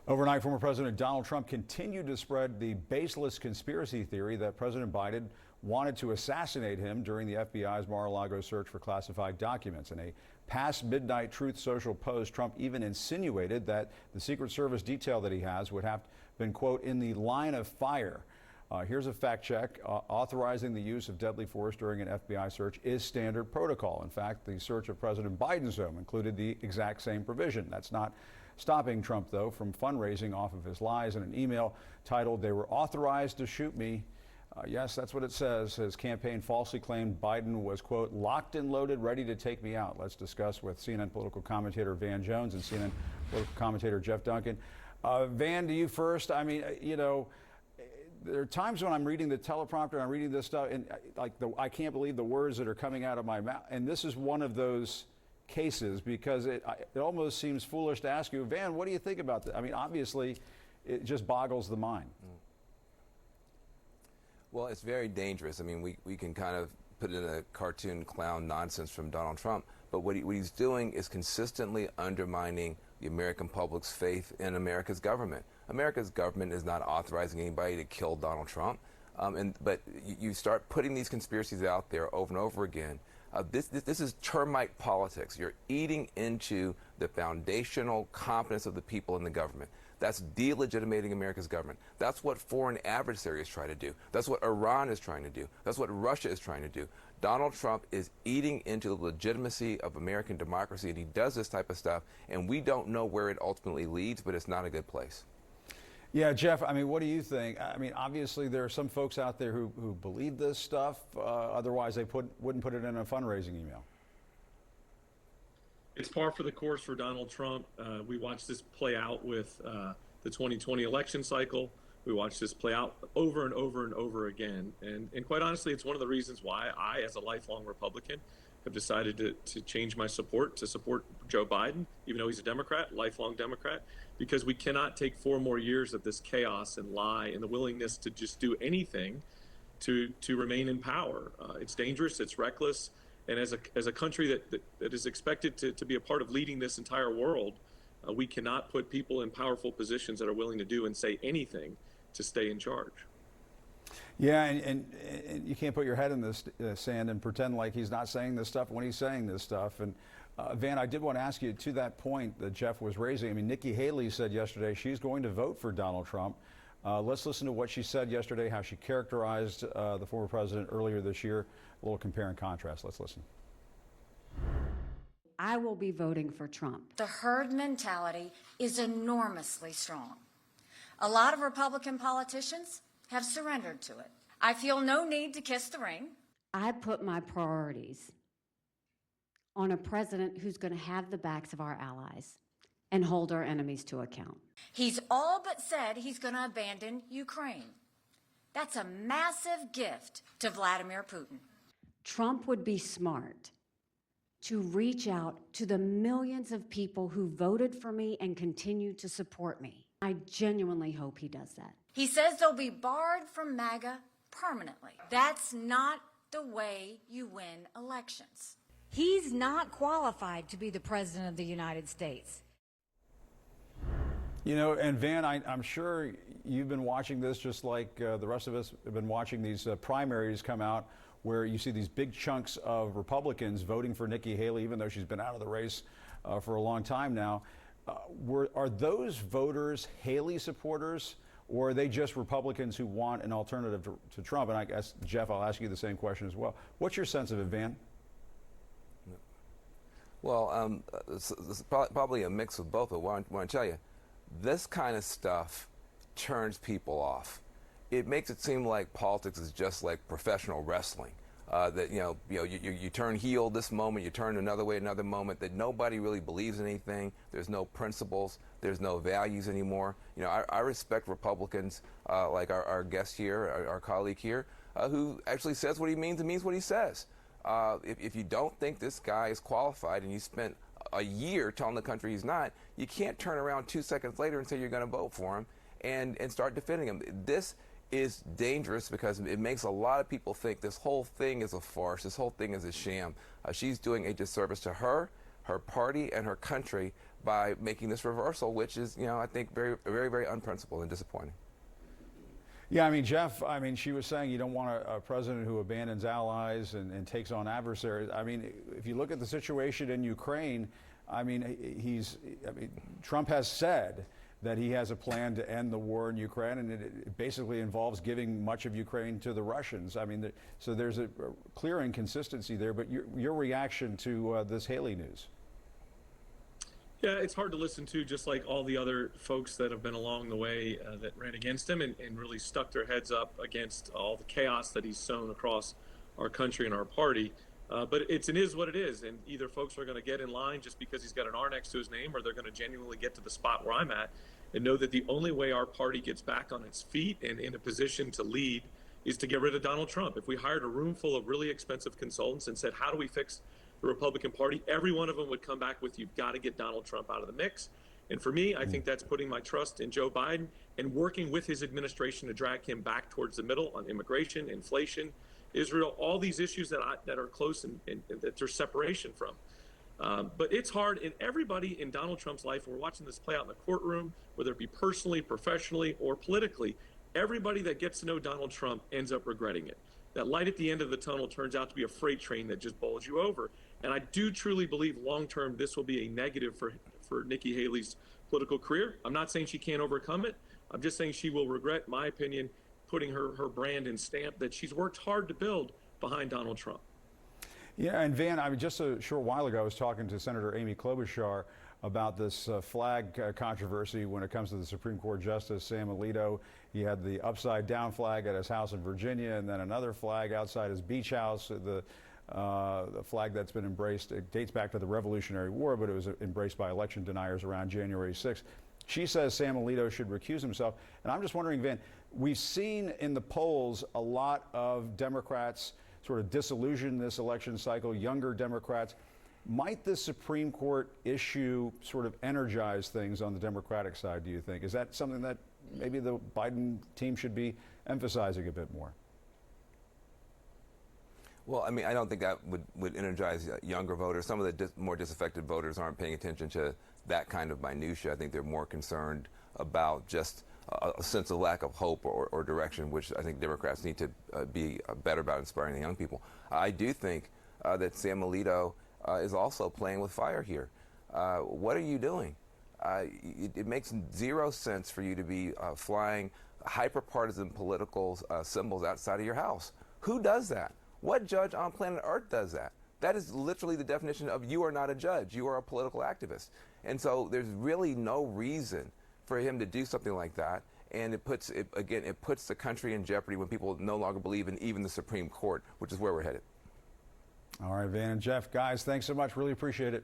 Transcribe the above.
Overnight, former President Donald Trump continued to spread the baseless conspiracy theory that President Biden wanted to assassinate him during the FBI's Mar-a-Lago search for classified documents. In a past midnight Truth Social post, Trump even insinuated that the Secret Service detail that he has would have been, quote, in the line of fire. Here's a fact check. Authorizing the use of deadly force during an FBI search is standard protocol. In fact, the search of President Biden's home included the exact same provision. That's not stopping Trump, though, from fundraising off of his lies. In an email titled, "They were authorized to shoot me." Yes, that's what it says. His campaign falsely claimed Biden was, quote, locked and loaded, ready to take me out. Let's discuss with CNN political commentator Van Jones and CNN political commentator Jeff Duncan. Van, to you first. I mean, you know, there are times when I'm reading the teleprompter and I'm reading this stuff and I can't believe the words that are coming out of my mouth. And this is one of those cases because it almost seems foolish to ask you, Van, what do you think about that? I mean, obviously, it just boggles the mind. Well, it's very dangerous. I mean, we can kind of put in a cartoon clown nonsense from Donald Trump, but what he's doing is consistently undermining the American public's faith in America's government. America's government is not authorizing anybody to kill Donald Trump. But you start putting these conspiracies out there over and over again. This is termite politics. You're eating into the foundational competence of the people in the government. That's delegitimating America's government. That's what foreign adversaries try to do. That's what Iran is trying to do. That's what Russia is trying to do. Donald Trump is eating into the legitimacy of American democracy, and he does this type of stuff, and we don't know where it ultimately leads, but it's not a good place. Yeah, Jeff, I mean, what do you think? I mean, obviously there are some folks out there who believe this stuff. Otherwise, they wouldn't put it in a fundraising email. It's par for the course for Donald Trump. We watched this play out with the 2020 election cycle. We watched this play out over and over and over again. And quite honestly, it's one of the reasons why I, as a lifelong Republican, have decided to change my support to support Joe Biden, even though he's a Democrat, lifelong Democrat, because we cannot take 4 more years of this chaos and lie and the willingness to just do anything to remain in power. It's dangerous, it's reckless, and as a country that is expected to be a part of leading this entire world, we cannot put people in powerful positions that are willing to do and say anything to stay in charge. Yeah, and you can't put your head in the sand and pretend like he's not saying this stuff when he's saying this stuff. And Van, I did want to ask you to that point that Jeff was raising. I mean, Nikki Haley said yesterday she's going to vote for Donald Trump. Let's listen to what she said yesterday, how she characterized the former president earlier this year. A little compare and contrast. Let's listen. I will be voting for Trump. The herd mentality is enormously strong. A lot of Republican politicians have surrendered to it. I feel no need to kiss the ring. I put my priorities on a president who's going to have the backs of our allies and hold our enemies to account. He's all but said he's going to abandon Ukraine. That's a massive gift to Vladimir Putin. Trump would be smart to reach out to the millions of people who voted for me and continue to support me. I genuinely hope he does that. He says they'll be barred from MAGA permanently. That's not the way you win elections. He's not qualified to be the president of the United States. You know, and Van, I'm sure you've been watching this just like the rest of us have been watching these primaries come out where you see these big chunks of Republicans voting for Nikki Haley, even though she's been out of the race for a long time now. Are those voters Haley supporters, or are they just Republicans who want an alternative to Trump? And I guess, Jeff, I'll ask you the same question as well. What's your sense of it, Van? Well, it's probably a mix of both. But what I want to tell you, this kind of stuff turns people off. It makes it seem like politics is just like professional wrestling. That you turn heel this moment, you turn another way another moment. That nobody really believes in anything. There's no principles. There's no values anymore. You know, I respect Republicans like our guest here, our colleague here, who actually says what he means and means what he says. If you don't think this guy is qualified and you spent a year telling the country he's not, you can't turn around 2 seconds later and say you're going to vote for him and start defending him. This is dangerous because it makes a lot of people think this whole thing is a farce, this whole thing is a sham. She's doing a disservice to her party, and her country by making this reversal, which is, I think very, very, very unprincipled and disappointing. Yeah, I mean, Jeff, she was saying you don't want a president who abandons allies and takes on adversaries. I mean, if you look at the situation in Ukraine, Trump has said that he has a plan to end the war in Ukraine, and it basically involves giving much of Ukraine to the Russians. So there's a clear inconsistency there, but your reaction to this Haley news? Yeah, it's hard to listen to, just like all the other folks that have been along the way that ran against him and really stuck their heads up against all the chaos that he's sown across our country and our party. But it is what it is. And either folks are going to get in line just because he's got an R next to his name, or they're going to genuinely get to the spot where I'm at and know that the only way our party gets back on its feet and in a position to lead is to get rid of Donald Trump. If we hired a room full of really expensive consultants and said, how do we fix the Republican Party, every one of them would come back with, you've got to get Donald Trump out of the mix. And for me, I think that's putting my trust in Joe Biden and working with his administration to drag him back towards the middle on immigration, inflation, Israel, all these issues that are close and that there's separation from. But it's hard, and everybody in Donald Trump's life, and we're watching this play out in the courtroom, whether it be personally, professionally, or politically, everybody that gets to know Donald Trump ends up regretting it. That light at the end of the tunnel turns out to be a freight train that just bowls you over. And I do truly believe long-term this will be a negative for Nikki Haley's political career. I'm not saying she can't overcome it. I'm just saying she will regret, in my opinion, putting her brand and stamp that she's worked hard to build behind Donald Trump. Yeah, and Van, just a short while ago, I was talking to Senator Amy Klobuchar about this flag controversy when it comes to the Supreme Court Justice Sam Alito. He had the upside-down flag at his house in Virginia, and then another flag outside his beach house. The flag that's been embraced, it dates back to the Revolutionary War, but it was embraced by election deniers around January 6th. She says Sam Alito should recuse himself. And I'm just wondering, Van, we've seen in the polls a lot of Democrats sort of disillusioned this election cycle, younger Democrats. Might the Supreme Court issue sort of energize things on the Democratic side, do you think? Is that something that maybe the Biden team should be emphasizing a bit more? Well, I don't think that would energize younger voters. Some of the more disaffected voters aren't paying attention to that kind of minutia. I think they're more concerned about just a sense of lack of hope or direction, which I think Democrats need to be better about inspiring the young people. I do think that Sam Alito is also playing with fire here. What are you doing? It makes zero sense for you to be flying hyper-partisan political symbols outside of your house. Who does that? What judge on planet Earth does that? That is literally the definition of you are not a judge. You are a political activist. And so there's really no reason for him to do something like that. And it puts the country in jeopardy when people no longer believe in even the Supreme Court, which is where we're headed. All right, Van and Jeff, guys, thanks so much. Really appreciate it.